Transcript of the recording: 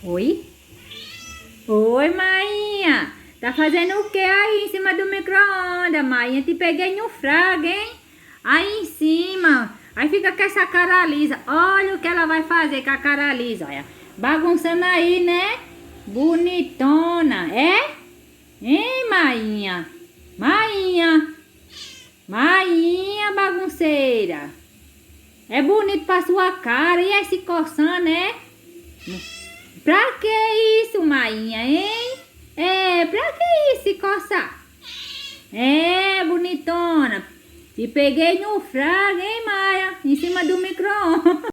Oi? Oi, Mainha. Tá fazendo o que aí em cima do micro-ondas, Mainha? Te peguei no fraga, hein? Aí em cima. Aí fica com essa cara lisa. Olha o que ela vai fazer com a cara lisa, olha. Bagunçando aí, né? Bonitona, é? Hein, Mainha? Mainha? Mainha, bagunceira. É bonito pra sua cara. E aí se coçando, né? Pra que isso, Mainha, hein? Pra que isso se coçar? Bonitona. Te peguei no fraga, hein, Maia? Em cima do micro-ondas.